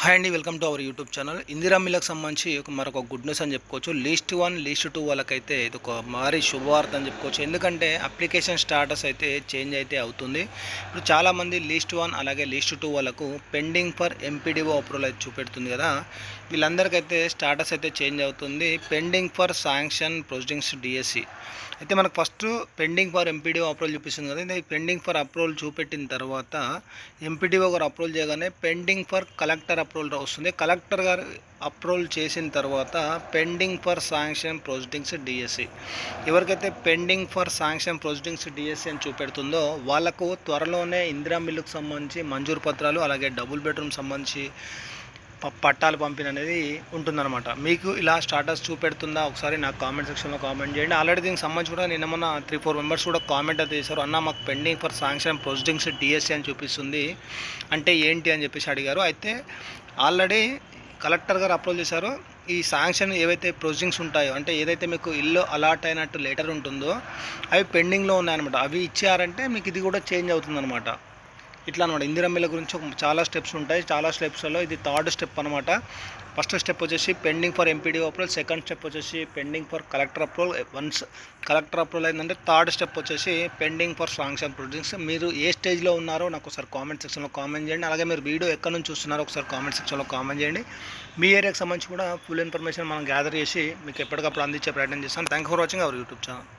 Hi అండి, welcome to our YouTube channel. Indira మిల్లకు సంబంధించి మరొక గుడ్ న్యూస్ అని చెప్పుకోవచ్చు. లిస్ట్ 1 లిస్ట్ 2 వాళ్ళకైతే ఇది ఒక భారీ శుభవార్త అని చెప్పుకోవచ్చు. ఎందుకంటే అప్లికేషన్ స్టాటస్ అయితే చేంజ్ అయితే అవుతుంది. ఇప్పుడు చాలామంది లిస్ట్ 1 అలాగే లిస్ట్ 2 వాళ్ళకు పెండింగ్ ఫర్ ఎంపీడీఓ అప్రూవల్ అయితే చూపెడుతుంది కదా. వీళ్ళందరికైతే స్టాటస్ అయితే చేంజ్ అవుతుంది. Pending for sanction proceedings DSC అయితే మనకు first pending for MPDO approval చూపిస్తుంది కదా. ఇది పెండింగ్ ఫర్ అప్రూవల్ చూపెట్టిన తర్వాత ఎంపీడీఓ గారు అప్రూవల్ చేయగానే పెండింగ్ ఫర్ కలెక్టర్ అప్రూవల్ వస్తుంది. కలెక్టర్ గారు అప్రూవల్ చేసిన తర్వాత pending for sanction proceedings DSC, ఎవరికైతే pending for sanction proceedings DSC అని చూపెడుతుందో వాళ్ళకు త్వరలోనే ఇందిరా మిల్లుకు సంబంధించి మంజూరు పత్రాలు అలాగే డబుల్ బెడ్రూమ్ సంబంధించి పట్టాలు పంపిణీ అనేది ఉంటుందన్నమాట. మీకు ఇలా స్టాటస్ చూపెడుతుందా ఒకసారి నాకు కామెంట్ సెక్షన్లో కామెంట్ చేయండి. ఆల్రెడీ దీనికి సంబంధించి కూడా నిన్న మొన్న 3-4 మెంబర్స్ కూడా కామెంట్ అయితే చేశారు. అన్న మాకు pending for sanction proceedings DSC అని చూపిస్తుంది, అంటే ఏంటి అని చెప్పేసి అడిగారు. అయితే ఆల్రెడీ కలెక్టర్ గారు అప్రూవల్ చేశారు. ఈ శాంక్షన్ ఏవైతే ప్రొసీడింగ్స్ ఉంటాయో, అంటే ఏదైతే మీకు ఇల్లు అలాట్ అయినట్టు లెటర్ ఉంటుందో అవి పెండింగ్లో ఉన్నాయన్నమాట. అవి ఇచ్చారంటే మీకు ఇది కూడా చేంజ్ అవుతుందన్నమాట. ఇట్లా అనమాట. ఇందిరా మిల్ల గురించి చాలా స్టెప్స్ ఉంటాయి. చాలా స్టెప్స్లలో ఇది థర్డ్ స్టెప్ అనమాట. ఫస్ట్ స్టెప్ వచ్చేసి pending for MPDO approval, second step వచ్చేసి pending for collector approval. Once collector approval అయిందంటే థర్డ్ స్టెప్ వచ్చేసి పెండింగ్ ఫర్ శాంక్షన్ ప్రొసీడింగ్స్. మీరు ఏ స్టేజ్లో ఉన్నారో నాకు ఒకసారి కామెంట్ సెక్షన్లో కామెంట్ చేయండి. అలాగే మీరు వీడియో ఎక్కడి నుంచి చూస్తున్నారో ఒకసారి కామెంట్ సెక్షన్లో కామెంట్ చేయండి. మీ ఏరియాకి సంబంధించి కూడా ఫుల్ ఇన్ఫర్మేషన్ మనం గ్యాదర్ చేసి మీకు ఎప్పటికప్పుడు అందించే ప్రయత్నం చేస్తాను. Thank for watching our YouTube channel.